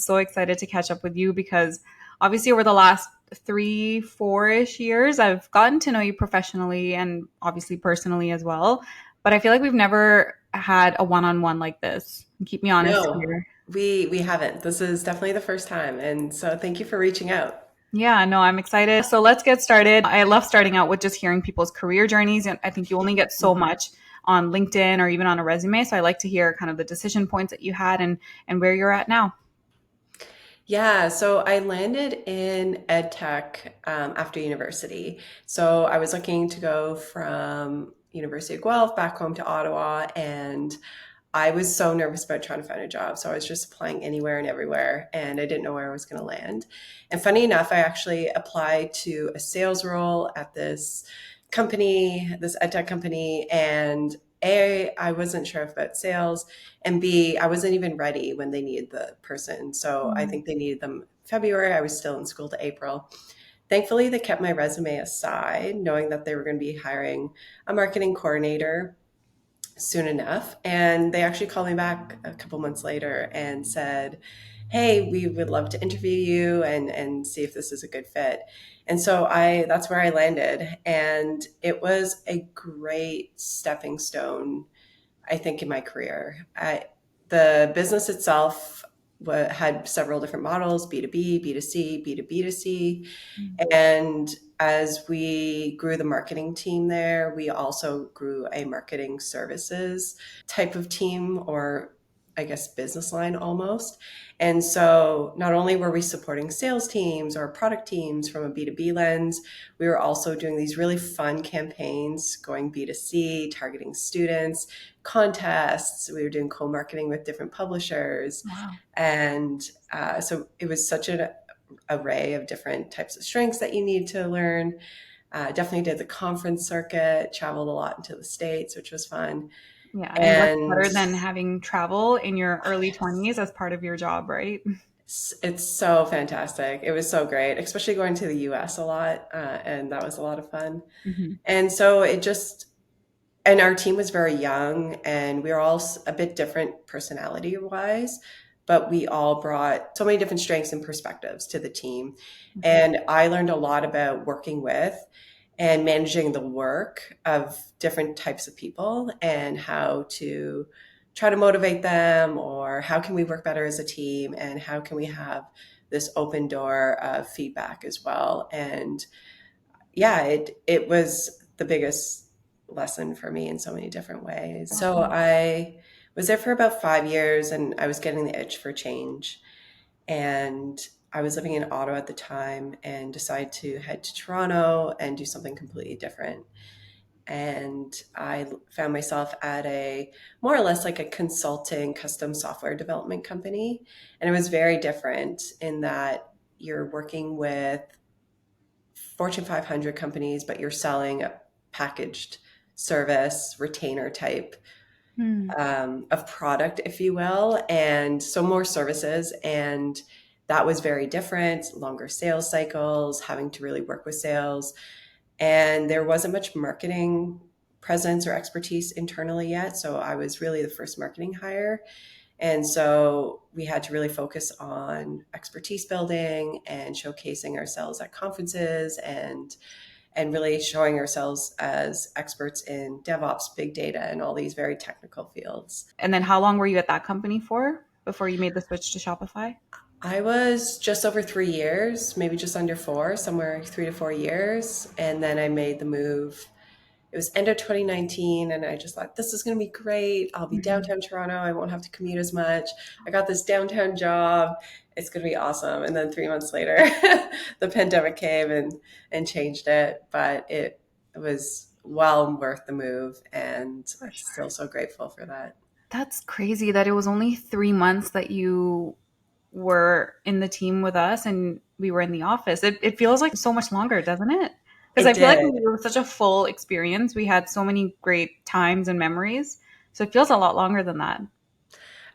so excited to catch up with you because obviously over the last 3, 4-ish years, I've gotten to know you professionally and obviously personally as well. But I feel like we've never had a one-on-one like this. Keep me honest No, here. we haven't. This is definitely the first time, and so thank you for reaching out. Yeah, no, I'm excited. So let's get started. I love starting out with just hearing people's career journeys. And I think you only get so Mhm. much on LinkedIn or even on a resume. So I like to hear kind of the decision points that you had and where you're at now. Yeah, so I landed in ed tech after university. So I was looking to go from University of Guelph back home to Ottawa, and I was so nervous about trying to find a job. So I was just applying anywhere and everywhere, and I didn't know where I was going to land. And funny enough, I actually applied to a sales role at this company, this edtech company, and A, I wasn't sure about sales, and B, I wasn't even ready when they needed the person. So I think they needed them February. I was still in school to April. Thankfully, they kept my resume aside, knowing that they were going to be hiring a marketing coordinator soon enough. And they actually called me back a couple months later and said, "Hey, we would love to interview you and see if this is a good fit." And so I that's where I landed. And it was a great stepping stone, I think, in my career. The business itself had several different models: B2B, B2C, B2B2C. And as we grew the marketing team there, we also grew a marketing services type of team, or I guess business line almost. And so not only were we supporting sales teams or product teams from a B2B lens, we were also doing these really fun campaigns going B2C, targeting students, contests. We were doing co-marketing with different publishers. Wow. And so it was such an array of different types of strengths that you need to learn. Definitely did the conference circuit, traveled a lot into the States, which was fun. Yeah. And what's And better than having travel in your early 20s as part of your job, right? it's so fantastic. It was so great, especially going to the US a lot. And that was a lot of fun. Mhm. And so it just, and our team was very young and we were all a bit different personality wise, but we all brought so many different strengths and perspectives to the team. And I learned a lot about working with and managing the work of different types of people and how to try to motivate them, or how can we work better as a team, and how can we have this open door of feedback as well. And yeah, it was the biggest lesson for me in so many different ways. So I was there for about 5 years and I was getting the itch for change. And I was living in Ottawa at the time and decided to head to Toronto and do something completely different. And I found myself at a more or less like a consulting custom software development company. And it was very different in that you're working with Fortune 500 companies, but you're selling a packaged service, retainer type Hmm. of product, if you will, and so more services. And that was very different, longer sales cycles, having to really work with sales. And there wasn't much marketing presence or expertise internally yet. So I was really the first marketing hire. And so we had to really focus on expertise building and showcasing ourselves at conferences and really showing ourselves as experts in DevOps, big data, and all these very technical fields. And then how long were you at that company for before you made the switch to Shopify? I was just over 3 years, maybe just under four, somewhere 3 to 4 years. And then I made the move. It was end of 2019, and I just thought, this is going to be great. I'll be Mhm. downtown Toronto. I won't have to commute as much. I got this downtown job. It's going to be awesome. And then 3 months later, the pandemic came and changed it. But it was well worth the move, and For I'm sure. still so grateful for that. That's crazy that it was only 3 months that you were in the team with us and we were in the office. It feels like so much longer, doesn't it? Because It I feel like did. it was such a full experience. We had so many great times and memories. So it feels a lot longer than that.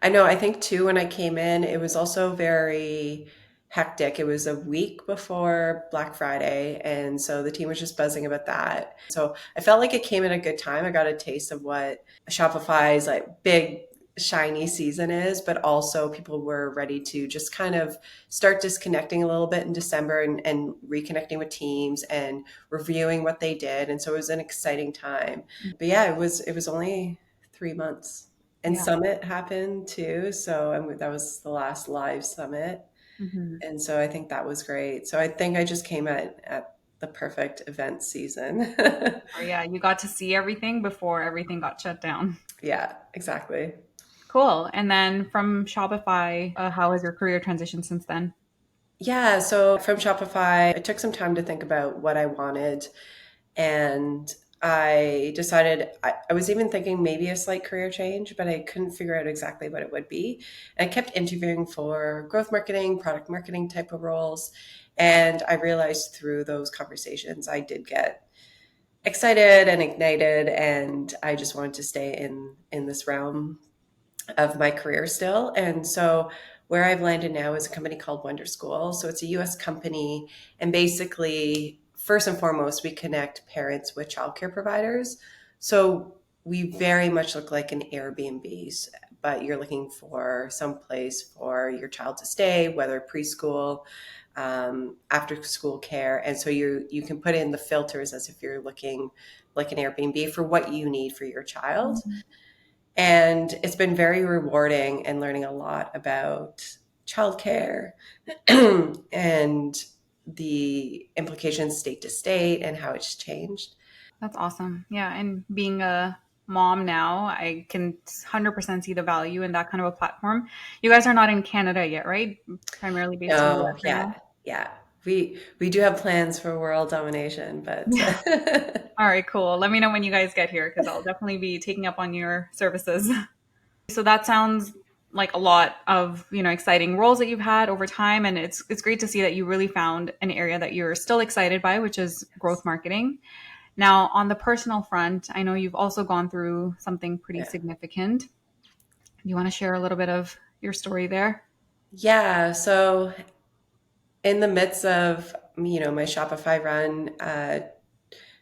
I know. I think too, when I came in, it was also very hectic. It was a week before Black Friday. And so the team was just buzzing about that. So I felt like it came at a good time. I got a taste of what Shopify's like big. shiny season is, but also people were ready to just kind of start disconnecting a little bit in December and reconnecting with teams and reviewing what they did. And so it was an exciting time. But yeah, it was only 3 months. And Yeah. Summit happened too. So that was the last live summit. Hmm. And so I think that was great. So I think I just came at the perfect event season. Or yeah, you got to see everything before everything got shut down. Yeah, exactly. Cool. And then from Shopify, how has your career transition since then? Yeah, so from Shopify, I took some time to think about what I wanted, and I decided I was even thinking maybe a slight career change, but I couldn't figure out exactly what it would be. And I kept interviewing for growth marketing, product marketing type of roles, and I realized through those conversations I did get excited and ignited, and I just wanted to stay in this realm of my career still. And so where I've landed now is a company called Wonder School. So it's a US company. And basically, first and foremost, we connect parents with childcare providers. So we very much look like an Airbnb, but you're looking for some place for your child to stay, whether preschool, after school care. And so you can put in the filters as if you're looking like an Airbnb for what you need for your child. Mhm. And it's been very rewarding and learning a lot about childcare and the implications state to state and how it's changed. That's awesome. Yeah. And being a mom now, I can 100% see the value in that kind of a platform. You guys are not in Canada yet, right? Primarily based in the US No, right now. yeah. We do have plans for world domination, but Yeah. All right, cool. Let me know when you guys get here because I'll definitely be taking up on your services. So that sounds like a lot of, exciting roles that you've had over time, and it's great to see that you really found an area that you're still excited by, which is growth marketing. Now, on the personal front, I know you've also gone through something pretty yeah. significant. Do you want to share a little bit of your story there? Yeah, so in the midst of, my Shopify run,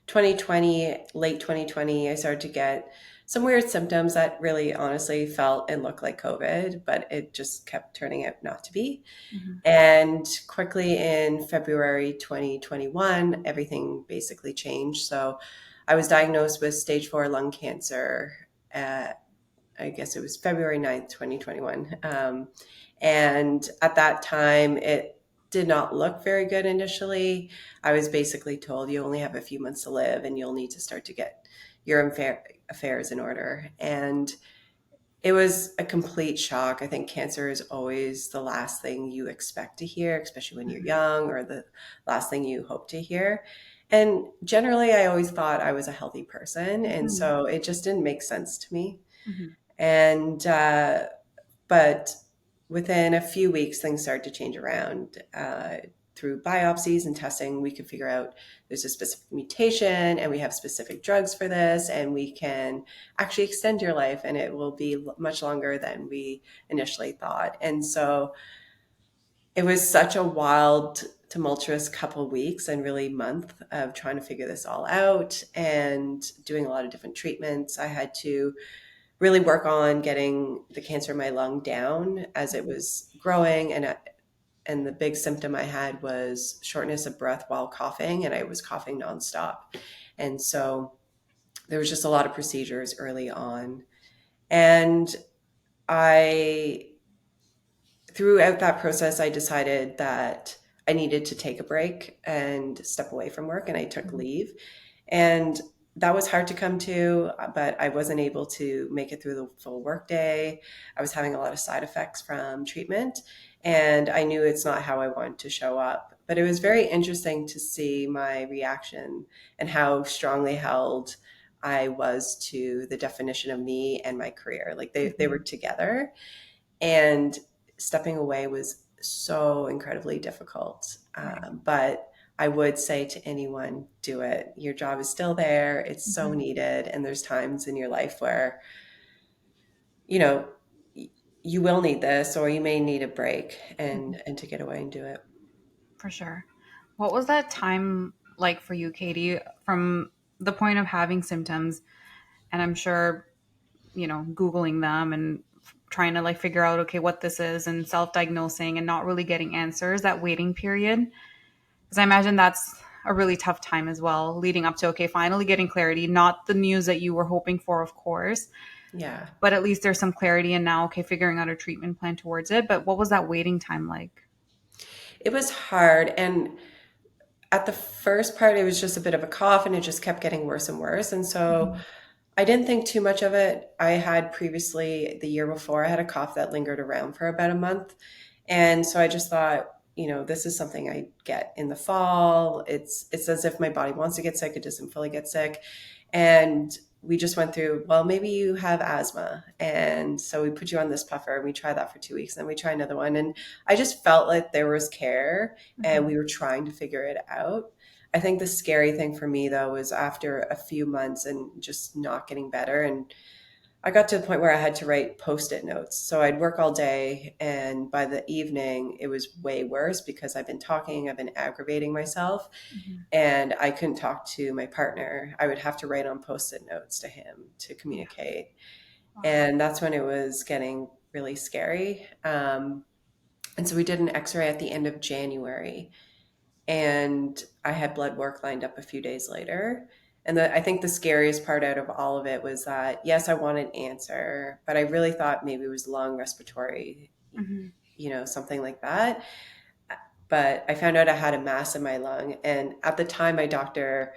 2020, late 2020, I started to get some weird symptoms that really honestly felt and looked like COVID, but it just kept turning out not to be. Hmm. And quickly in February 2021, everything basically changed. So I was diagnosed with stage 4 lung cancer. I guess it was February 9th, 2021. And at that time, it did not look very good initially. I was basically told you only have a few months to live and you'll need to start to get your affairs in order. And it was a complete shock. I think cancer is always the last thing you expect to hear, especially when you're young, or the last thing you hope to hear. And generally, I always thought I was a healthy person. And Hmm. so it just didn't make sense to me. Hmm. And but within a few weeks, things started to change around. Through biopsies and testing, we could figure out there's a specific mutation, and we have specific drugs for this, and we can actually extend your life, and it will be much longer than we initially thought. And so it was such a wild, tumultuous couple weeks and really month of trying to figure this all out and doing a lot of different treatments. I had to really work on getting the cancer in my lung down as it was growing, and the big symptom I had was shortness of breath while coughing, and I was coughing nonstop. And so there was just a lot of procedures early on. And I throughout that process, I decided that I needed to take a break and step away from work, and I took Hmm. leave. And that was hard to come to, but I wasn't able to make it through the full workday. I was having a lot of side effects from treatment, and I knew it's not how I wanted to show up. But it was very interesting to see my reaction and how strongly held I was to the definition of me and my career. Like they were Hmm. together, and stepping away was so incredibly difficult. Right. But I would say to anyone, do it. Your job is still there. It's so Hmm. needed. And there's times in your life where, you know, you will need this, or you may need a break, Hmm. and to get away and do it. For sure. What was that time like for you, Katie, from the point of having symptoms? And I'm sure, Googling them and trying to like figure out, okay, what this is and self diagnosing and not really getting answers, that waiting period. Because I imagine that's a really tough time as well, leading up to, okay, finally getting clarity, not the news that you were hoping for, of course, Yeah. but at least there's some clarity and now, okay, figuring out a treatment plan towards it. But what was that waiting time like? It was hard. And at the first part, it was just a bit of a cough and it just kept getting worse and worse. And so Mhm. I didn't think too much of it. I had previously, the year before, I had a cough that lingered around for about a month. And so I just thought, this is something I get in the fall. It's as if my body wants to get sick, it doesn't fully get sick. And we just went through, well, maybe you have asthma. And so we put you on this puffer and we try that for 2 weeks. And then we try another one. And I just felt like there was care and Mhm. we were trying to figure it out. I think the scary thing for me though was after a few months and just not getting better. And I got to the point where I had to write post-it notes. So I'd work all day and by the evening it was way worse because I've been talking, I've been aggravating myself Mhm. and I couldn't talk to my partner. I would have to write on post-it notes to him to Yeah. communicate. Wow. And that's when it was getting really scary. And so we did an x-ray at the end of January and I had blood work lined up a few days later. And I think the scariest part out of all of it was that, yes, I wanted an answer, but I really thought maybe it was lung respiratory, Mhm. something like that. But I found out I had a mass in my lung. And at the time, my doctor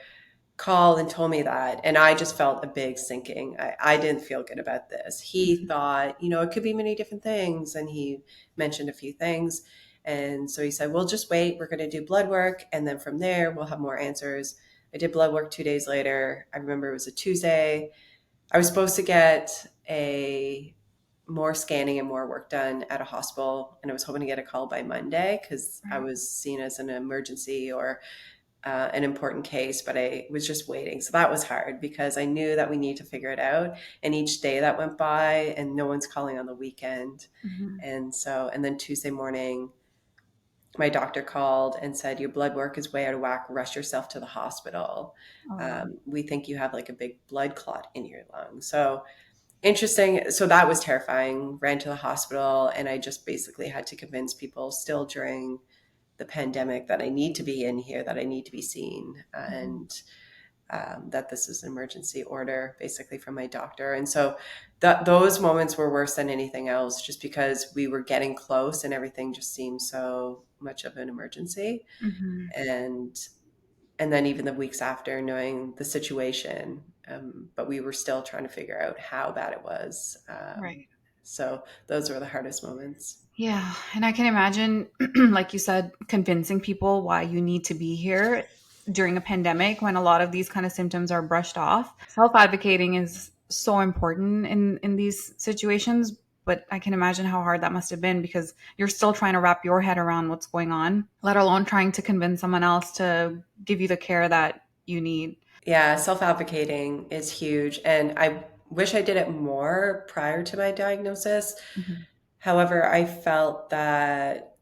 called and told me that. And I just felt a big sinking. I didn't feel good about this. He Mhm. thought, it could be many different things. And he mentioned a few things. And so he said, well, just wait. We're going to do blood work. And then from there, we'll have more answers. I did blood work 2 days later. I remember it was a Tuesday. I was supposed to get a more scanning and more work done at a hospital. And I was hoping to get a call by Monday because I Right. was seen as an emergency or an important case, but I was just waiting. So that was hard because I knew that we need to figure it out. And each day that went by, and no one's calling on the weekend. Mhm. And then Tuesday morning, my doctor called and said, your blood work is way out of whack. Rush yourself to the hospital. Oh. We think you have like a big blood clot in your lung. So interesting. So that was terrifying. Ran to the hospital, and I just basically had to convince people still during the pandemic that I need to be in here, that I need to be seen, Mhm. and that this is an emergency order, basically from my doctor. And so those moments were worse than anything else, just because we were getting close and everything just seemed so much of an emergency. Mhm. And and then even the weeks after, knowing the situation, but we were still trying to figure out how bad it was. Right. So those were the hardest moments. Yeah, and I can imagine, like you said, convincing people why you need to be here during a pandemic when a lot of these kind of symptoms are brushed off. Self advocating is so important in these situations, but I can imagine how hard that must have been because you're still trying to wrap your head around what's going on, let alone trying to convince someone else to give you the care that you need. Yeah, self-advocating is huge. And I wish I did it more prior to my diagnosis. Mhm. However, I felt that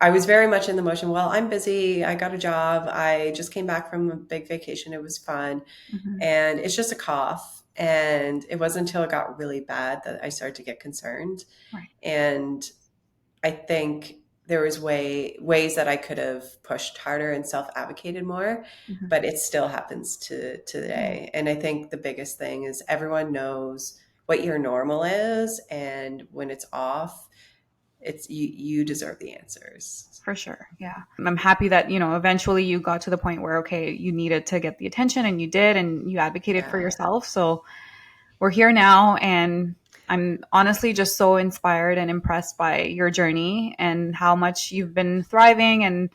I was very much in the motion. Well, I'm busy. I got a job. I just came back from a big vacation. It was fun. Mhm. And it's just a cough. And it wasn't until it got really bad that I started to get concerned. Right. And I think there was ways that I could have pushed harder and self-advocated more, Mhm. but it still happens to Yeah, today. And I think the biggest thing is everyone knows what your normal is, and when it's off, it's you deserve the answers. for sure. Yeah. I'm happy that, eventually you got to the point where, okay, you needed to get the attention and you did, and you advocated for Yeah. yourself. So we're here now. And I'm honestly just so inspired and impressed by your journey and how much you've been thriving and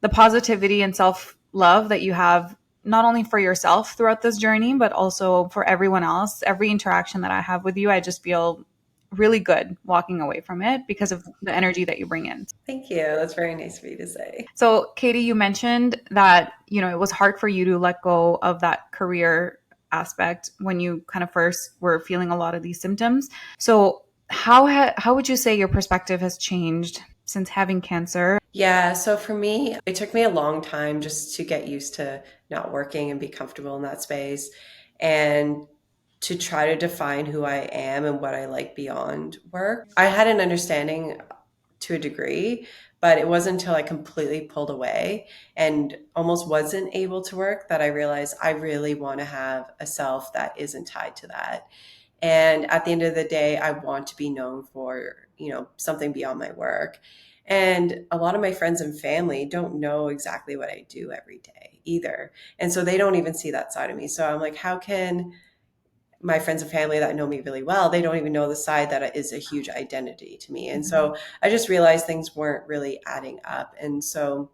the positivity and self love that you have, not only for yourself throughout this journey, but also for everyone else. Every interaction that I have with you, I just feel really good walking away from it because of the energy that you bring in. Thank you. That's very nice for you to say. So, Katie, you mentioned that, it was hard for you to let go of that career aspect when you kind of first were feeling a lot of these symptoms. So, how would you say your perspective has changed since having cancer? Yeah, so for me, it took me a long time just to get used to not working and be comfortable in that space. And to try to define who I am and what I like beyond work. I had an understanding to a degree, but it wasn't until I completely pulled away and almost wasn't able to work that I realized I really want to have a self that isn't tied to that. And at the end of the day, I want to be known for, something beyond my work. And a lot of my friends and family don't know exactly what I do every day either. And so they don't even see that side of me. So I'm like, how can my friends and family that know me really well, they don't even know the side that is a huge identity to me. And Mhm. so I just realized things weren't really adding up. And so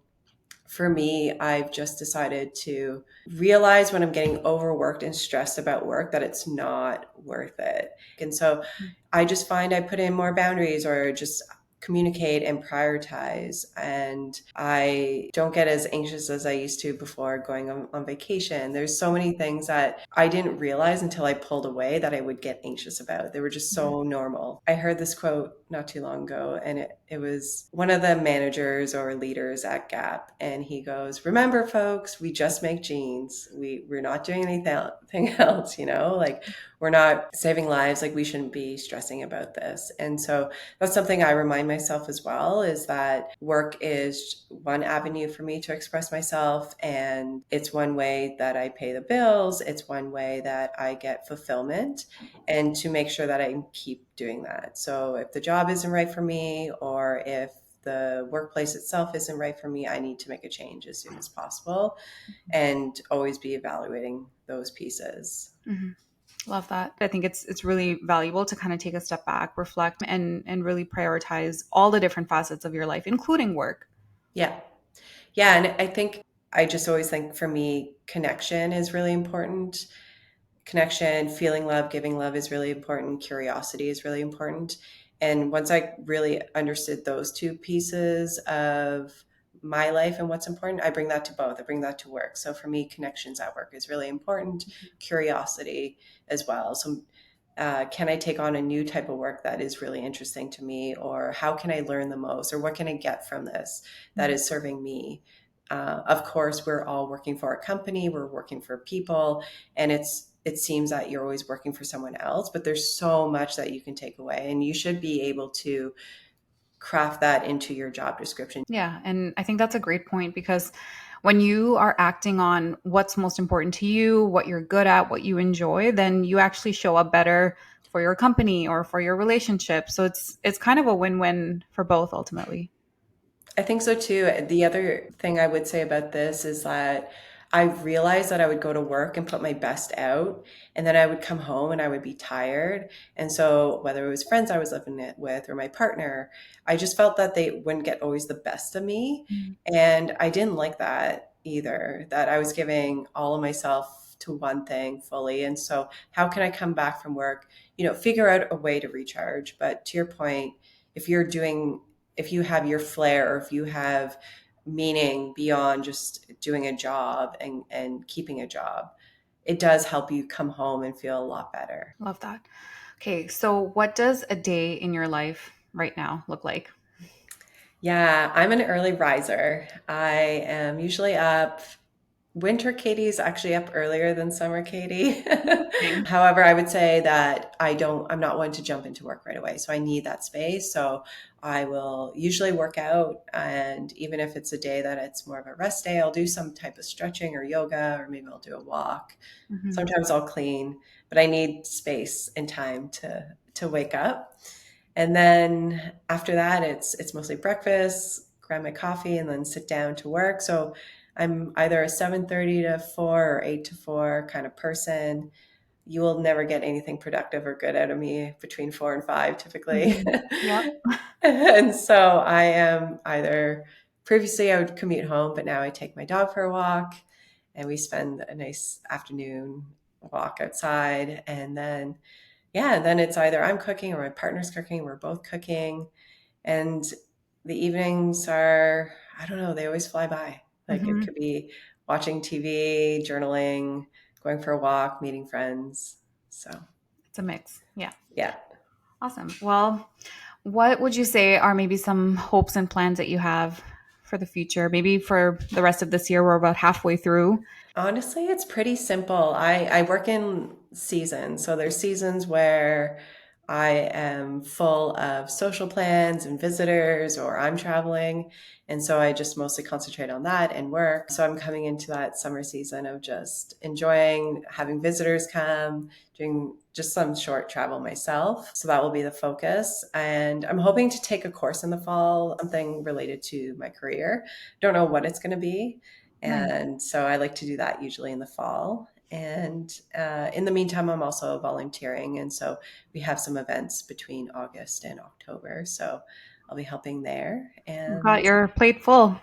for me, I've just decided to realize when I'm getting overworked and stressed about work that it's not worth it. And so I just find I put in more boundaries or just communicate and prioritize. And I don't get as anxious as I used to before going on vacation. There's so many things that I didn't realize until I pulled away that I would get anxious about. They were just Mhm. so normal. I heard this quote not too long ago, and it was one of the managers or leaders at Gap. And he goes, "Remember, folks, we just make jeans. We're not doing anything else, like we're not saving lives. Like we shouldn't be stressing about this." And so that's something I remind myself as well, is that work is one avenue for me to express myself. And it's one way that I pay the bills. It's one way that I get fulfillment, and to make sure that I keep doing that. So if the job isn't right for me, or if the workplace itself isn't right for me, I need to make a change as soon as possible and always be evaluating those pieces. Mhm. Love that. I think it's really valuable to kind of take a step back, reflect, and really prioritize all the different facets of your life, including work. Yeah. Yeah. And I think I just always think for me, connection is really important. Connection, feeling love, giving love is really important. Curiosity is really important. And once I really understood those two pieces of my life and what's important, I bring that to both. I bring that to work. So for me, connections at work is really important. Curiosity as well. So can I take on a new type of work that is really interesting to me? Or how can I learn the most? Or what can I get from this that Mhm. is serving me? Of course, we're all working for a company, we're working for people, and it seems that you're always working for someone else, but there's so much that you can take away, and you should be able to craft that into your job description. Yeah, and I think that's a great point because when you are acting on what's most important to you, what you're good at, what you enjoy, then you actually show up better for your company or for your relationship. So it's kind of a win-win for both ultimately. I think so too. The other thing I would say about this is that I realized that I would go to work and put my best out, and then I would come home and I would be tired. And so, whether it was friends I was living it with or my partner, I just felt that they wouldn't get always the best of me. Mm. And I didn't like that either, that I was giving all of myself to one thing fully. And so, how can I come back from work, figure out a way to recharge? But to your point, if you're doing if you have your flair, or if you have meaning beyond just doing a job and keeping a job, it does help you come home and feel a lot better. Love that. Okay, so what does a day in your life right now look like? Yeah, I'm an early riser. I am usually up. Winter Katie is actually up earlier than summer Katie. Same. However, I would say that I'm not one to jump into work right away. So I need that space. So I will usually work out. And even if it's a day that it's more of a rest day, I'll do some type of stretching or yoga, or maybe I'll do a walk. Mhm. Sometimes I'll clean, but I need space and time to wake up. And then after that, it's mostly breakfast, grab my coffee, and then sit down to work. So I'm either a 7:30 to 4 or 8 to 4 kind of person. You will never get anything productive or good out of me between 4 and 5 typically. Mhm. Yep. And so I am either previously I would commute home, but now I take my dog for a walk and we spend a nice afternoon walk outside. And then, yeah, then it's either I'm cooking or my partner's cooking. We're both cooking. And the evenings are, I don't know, they always fly by. Like it Mhm. could be watching TV, journaling, going for a walk, meeting friends. So, It's a mix. Yeah. yeah. Awesome. Well, what would you say are maybe some hopes and plans that you have for the future? Maybe for the rest of this year, we're about halfway through. Honestly, it's pretty simple. I work in seasons. So there's seasons where I am full of social plans and visitors, or I'm traveling. And so I just mostly concentrate on that and work. So I'm coming into that summer season of just enjoying having visitors come, doing just some short travel myself. So that will be the focus. And I'm hoping to take a course in the fall, something related to my career. Don't know what it's going to be. Nice. And so I like to do that usually in the fall. And in the meantime, I'm also volunteering. And so we have some events between August and October. So I'll be helping there. You've got And your plate full.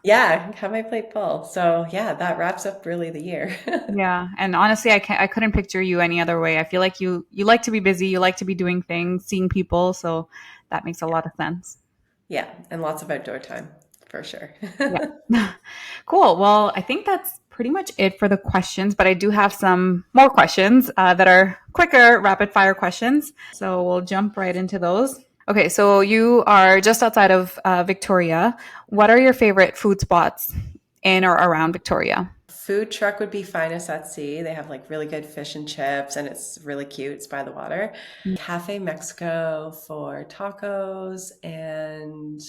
yeah, have my plate full. So yeah, that wraps up really the year. Yeah, and honestly, I couldn't picture you any other way. I feel like you like to be busy, you like to be doing things, seeing people, so that makes a lot of sense. Yeah, and lots of outdoor time for sure. Yeah. Cool. Well, I think that's pretty much it for the questions, but I do have some more questions that are quicker, rapid fire questions. So we'll jump right into those. Okay, so you are just outside of Victoria. What are your favorite food spots in or around Victoria? Food truck would be finest at sea. They have like really good fish and chips, and it's really cute. It's by the water. Cafe Mexico for tacos, and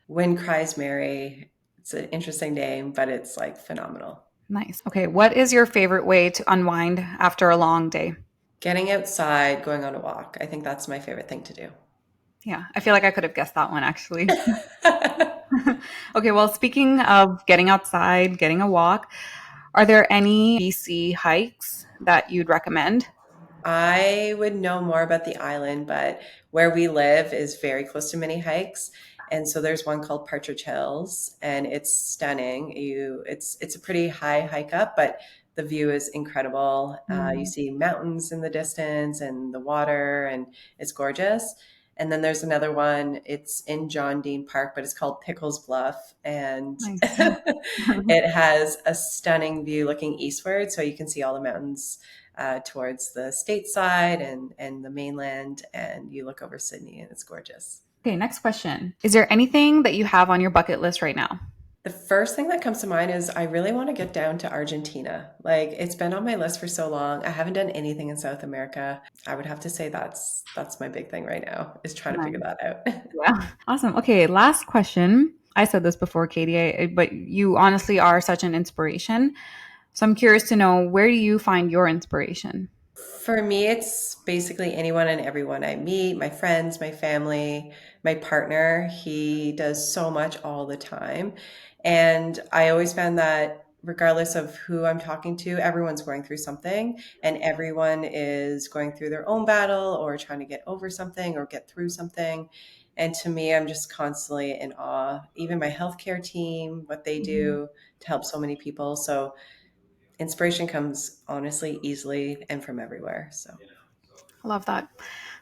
Wind Cries Mary. It's an interesting name, but it's like phenomenal. Nice. Okay, what is your favorite way to unwind after a long day? Getting outside, going on a walk. I think that's my favorite thing to do. Yeah, I feel like I could have guessed that one actually. Okay, well, speaking of getting outside, getting a walk, are there any BC hikes that you'd recommend? I would know more about the island, but where we live is very close to many hikes. And so there's one called Partridge Hills, and it's stunning. It's a pretty high hike up, but the view is incredible. You Mm, see mountains in the distance and the water, and it's gorgeous. And then there's another one. It's in John Dean Park, but it's called Pickles Bluff, and nice. it has a stunning view looking eastward, so you can see all the mountains towards the stateside and the mainland, and you look over Sydney, and it's gorgeous. Okay, next question. Is there anything that you have on your bucket list right now? The first thing that comes to mind is I really want to get down to Argentina. Like it's been on my list for so long. I haven't done anything in South America. I would have to say that's my big thing right now is trying to figure Nice. that out. Yeah. Awesome. Okay, last question. I said this before, Katie, but you honestly are such an inspiration. So I'm curious to know, where do you find your inspiration? For me, it's basically anyone and everyone I meet, my friends, my family, my partner. He does so much all the time. And I always found that regardless of who I'm talking to, everyone's going through something and everyone is going through their own battle or trying to get over something or get through something. And to me, I'm just constantly in awe. Even my healthcare team, what they Mhm. do to help so many people. So inspiration comes honestly easily and from everywhere. So I love that.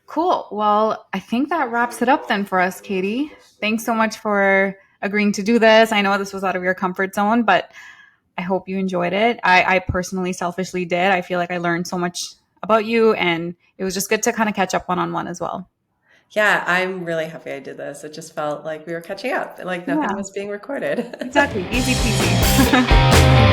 Cool. Well, I think that wraps it up then for us, Katie. Thanks so much for agreeing to do this. I know this was out of your comfort zone, but I hope you enjoyed it. I personally, selfishly did. I feel like I learned so much about you, and it was just good to kind of catch up one on one as well. yeah, I'm really happy I did this. It just felt like we were catching up, like nothing Yeah, was being recorded. exactly. Easy peasy.